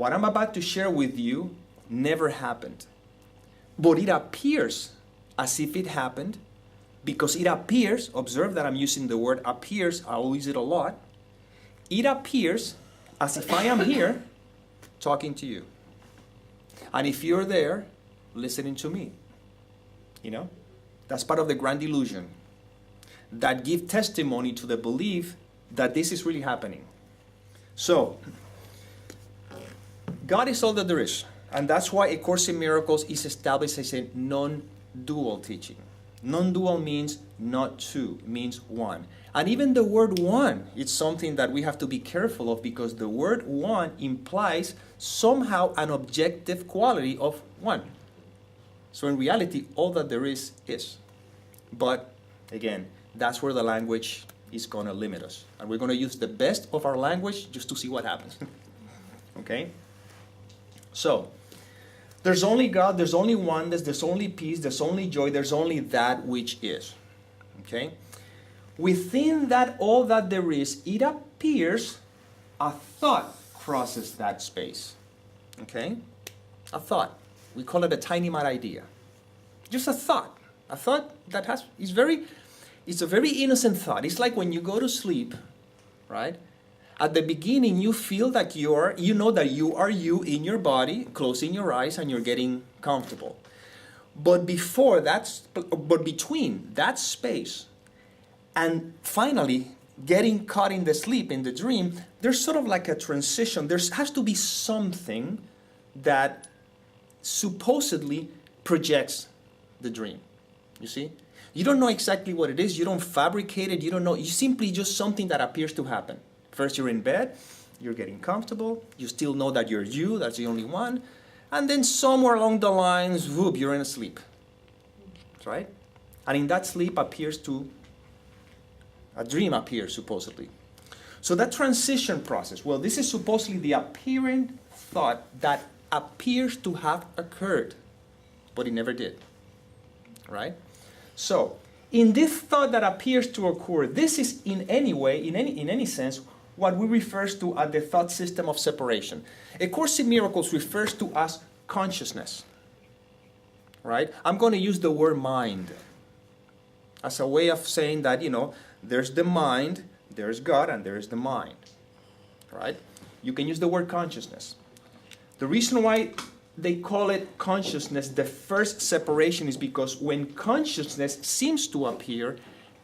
What I'm about to share with you never happened. But it appears as if it happened, because it appears, observe that I'm using the word appears, I'll use it a lot. It appears as if I am here talking to you. And if you're there, listening to me. You know? That's part of the grand illusion. That give testimony to the belief that this is really happening. So, God is all that there is. And that's why A Course in Miracles is established as a non-dual teaching. Non-dual means not two, it means one. And even the word one is something that we have to be careful of, because the word one implies somehow an objective quality of one. So in reality, all that there is. But again, that's where the language is going to limit us. And we're going to use the best of our language just to see what happens. Okay? So, there's only God, there's only oneness, there's only peace, there's only joy, there's only that which is. Okay? Within that, all that there is, it appears a thought crosses that space. Okay? A thought. We call it a tiny mad idea. Just a thought. A thought that it's a very innocent thought. It's like when you go to sleep, right? At the beginning, you feel that you know that you are you in your body, closing your eyes, and you're getting comfortable. But between that space and finally getting caught in the sleep, in the dream, there's sort of like a transition. There has to be something that supposedly projects the dream. You see? You don't know exactly what it is. You don't fabricate it. You don't know. You simply just something that appears to happen. First, you're in bed. You're getting comfortable. You still know that you're you. That's the only one. And then somewhere along the lines, whoop, you're in a sleep. Right? And in that sleep a dream appears, supposedly. So that transition process, well, this is supposedly the appearing thought that appears to have occurred, but it never did. Right? So, in this thought that appears to occur, this is in any way, in any sense, what we refer to as the thought system of separation. A Course in Miracles refers to as consciousness. Right? I'm going to use the word mind as a way of saying that, there's the mind, there's God, and there's the mind. Right? You can use the word consciousness. The reason why they call it consciousness, the first separation, is because when consciousness seems to appear,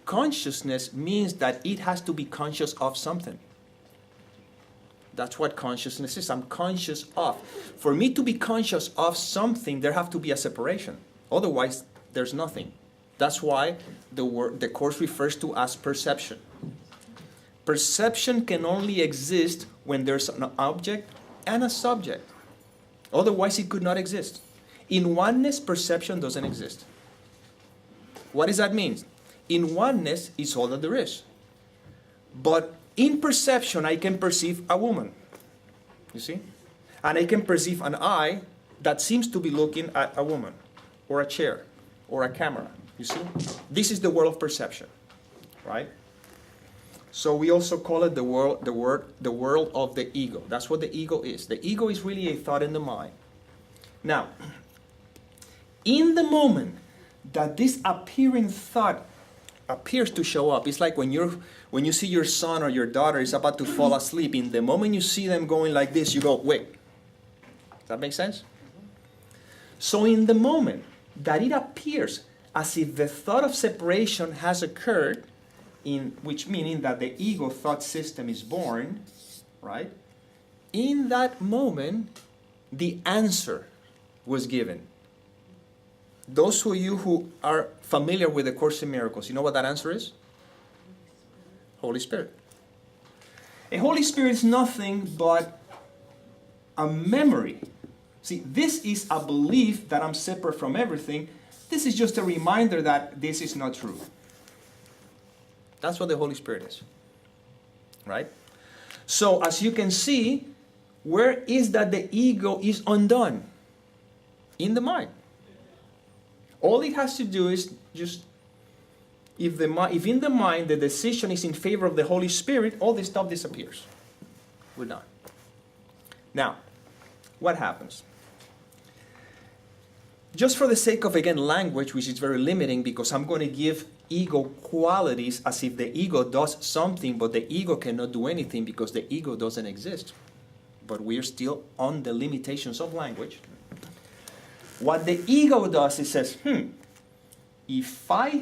consciousness means that it has to be conscious of something. That's what consciousness is. I'm conscious of. For me to be conscious of something, there have to be a separation. Otherwise, there's nothing. That's why the Course refers to as perception. Perception can only exist when there's an object and a subject. Otherwise, it could not exist. In oneness, perception doesn't exist. What does that mean? In oneness, it's all that there is. But in perception, I can perceive a woman. You see? And I can perceive an eye that seems to be looking at a woman, or a chair, or a camera. You see? This is the world of perception. Right? So we also call it the world of the ego. That's what the ego is. The ego is really a thought in the mind. Now, in the moment that this appearing thought appears to show up, it's like when you see your son or your daughter is about to fall asleep. In the moment you see them going like this, you go, wait. Does that make sense? So in the moment that it appears as if the thought of separation has occurred, which meaning that the ego thought system is born, right? In that moment, the answer was given. Those of you who are familiar with the Course in Miracles, you know what that answer is? Holy Spirit. A Holy Spirit is nothing but a memory. See, this is a belief that I'm separate from everything. This is just a reminder that this is not true. That's what the Holy Spirit is. Right? So, as you can see, where is that the ego is undone? In the mind. All it has to do is just, if in the mind the decision is in favor of the Holy Spirit, all this stuff disappears. We're done. Now, what happens? Just for the sake of, again, language, which is very limiting because I'm going to give ego qualities as if the ego does something, but the ego cannot do anything because the ego doesn't exist. But we're still on the limitations of language. What the ego does is says, if I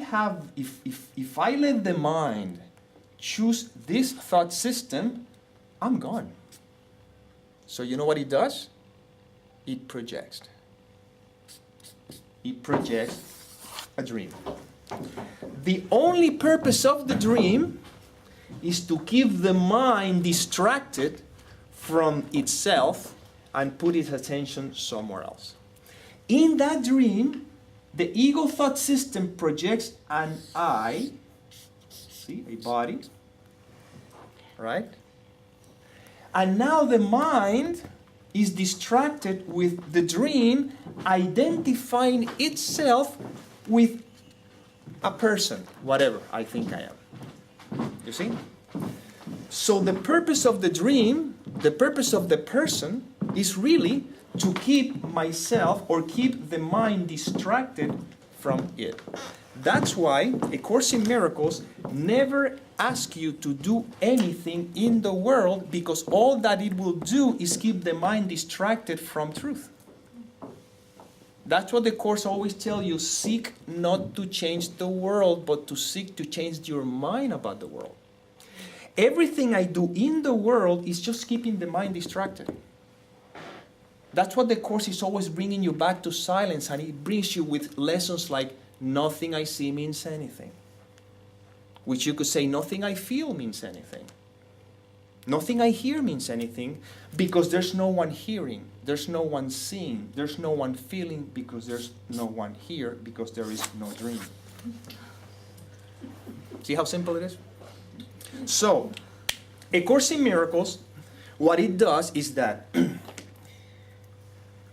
let the mind choose this thought system, I'm gone. So you know what it does? It projects. It projects a dream. The only purpose of the dream is to keep the mind distracted from itself and put its attention somewhere else. In that dream, the ego thought system projects an I, see, a body, right? And now the mind is distracted with the dream, identifying itself with a person, whatever I think I am. You see? So the purpose of the dream, the purpose of the person, is really to keep myself or keep the mind distracted from it. That's why A Course in Miracles never asks you to do anything in the world, because all that it will do is keep the mind distracted from truth. That's what the Course always tells you: seek not to change the world, but to seek to change your mind about the world. Everything I do in the world is just keeping the mind distracted. That's what the Course is always bringing you back to silence, and it brings you with lessons like nothing I see means anything. Which you could say nothing I feel means anything. Nothing I hear means anything, because there's no one hearing, there's no one seeing, there's no one feeling, because there's no one here, because there is no dream. See how simple it is? So, A Course in Miracles, what it does is that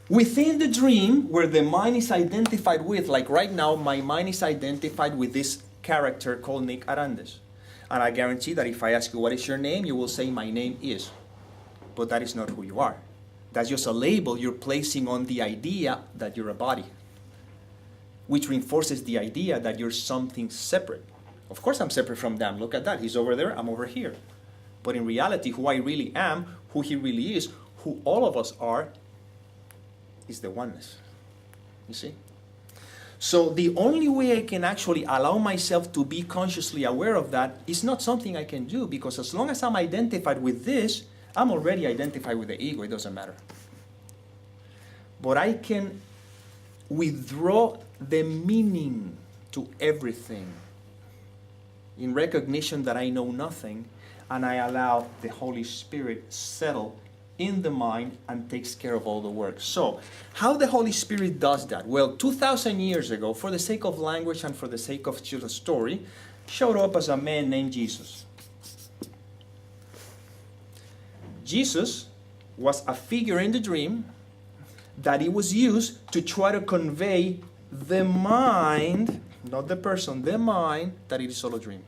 within the dream, where the mind is identified with, like right now, my mind is identified with this character called Nick Arandes. And I guarantee that if I ask you, what is your name? You will say, my name is. But that is not who you are. That's just a label you're placing on the idea that you're a body, which reinforces the idea that you're something separate. Of course I'm separate from them. Look at that. He's over there, I'm over here. But in reality, who I really am, who he really is, who all of us are, is the oneness. You see? So the only way I can actually allow myself to be consciously aware of that is not something I can do, because as long as I'm identified with this, I'm already identified with the ego. It doesn't matter. But I can withdraw the meaning to everything in recognition that I know nothing, and I allow the Holy Spirit settle in the mind and takes care of all the work. So, how the Holy Spirit does that? Well, 2,000 years ago, for the sake of language and for the sake of the story, showed up as a man named Jesus. Jesus was a figure in the dream that it was used to try to convey the mind, not the person, the mind, that it is all a dream.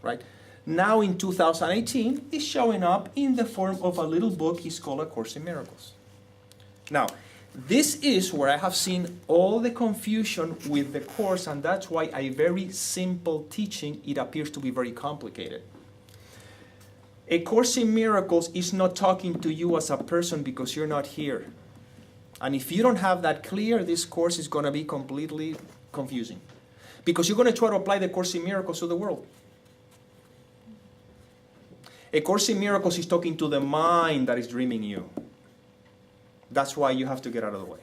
Right? Now in 2018, it's showing up in the form of a little book. It's called A Course in Miracles. Now, this is where I have seen all the confusion with the Course, and that's why a very simple teaching, it appears to be very complicated. A Course in Miracles is not talking to you as a person because you're not here. And if you don't have that clear, this Course is going to be completely confusing. Because you're going to try to apply the Course in Miracles to the world. A Course in Miracles is talking to the mind that is dreaming you. That's why you have to get out of the way.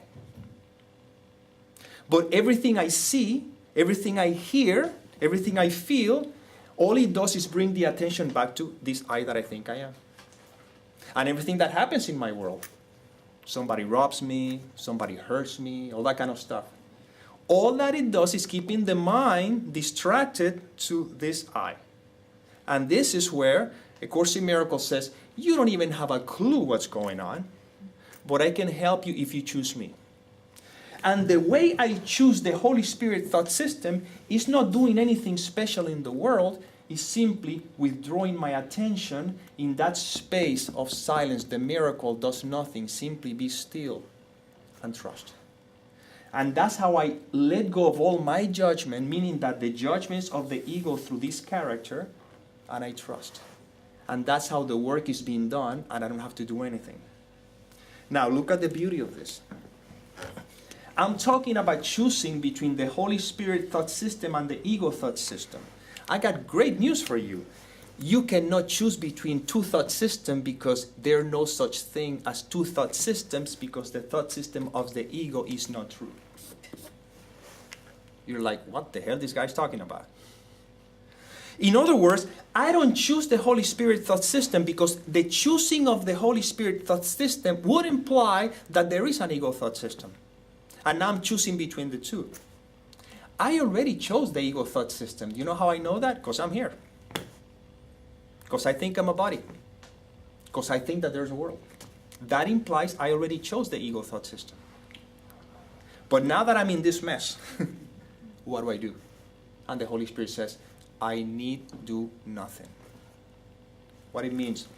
But everything I see, everything I hear, everything I feel, all it does is bring the attention back to this I that I think I am. And everything that happens in my world. Somebody robs me, somebody hurts me, all that kind of stuff. All that it does is keeping the mind distracted to this I. And this is where A Course in Miracles says, you don't even have a clue what's going on, but I can help you if you choose me. And the way I choose the Holy Spirit thought system is not doing anything special in the world. is simply withdrawing my attention in that space of silence. The miracle does nothing. Simply be still and trust. And that's how I let go of all my judgment, meaning that the judgments of the ego through this character, and I trust. And that's how the work is being done, and I don't have to do anything. Now, look at the beauty of this. I'm talking about choosing between the Holy Spirit thought system and the ego thought system. I got great news for you. You cannot choose between two thought systems because there are no such thing as two thought systems, because the thought system of the ego is not true. You're like, what the hell this guy's talking about? In other words, I don't choose the Holy Spirit thought system because the choosing of the Holy Spirit thought system would imply that there is an ego thought system. And now I'm choosing between the two. I already chose the ego thought system. You know how I know that? Because I'm here. Because I think I'm a body. Because I think that there's a world. That implies I already chose the ego thought system. But now that I'm in this mess, what do? And the Holy Spirit says, I need do nothing. What it means,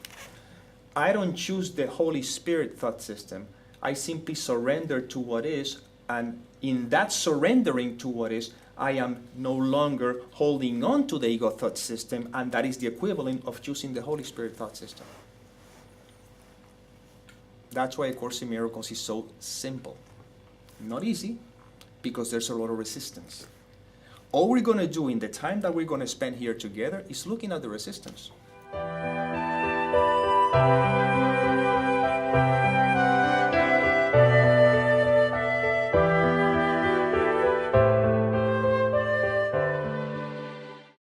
I don't choose the Holy Spirit thought system. I simply surrender to what is, and in that surrendering to what is, I am no longer holding on to the ego thought system, and that is the equivalent of choosing the Holy Spirit thought system. That's why A Course in Miracles is so simple. Not easy, because there's a lot of resistance. All we're going to do in the time that we're going to spend here together is looking at the resistance.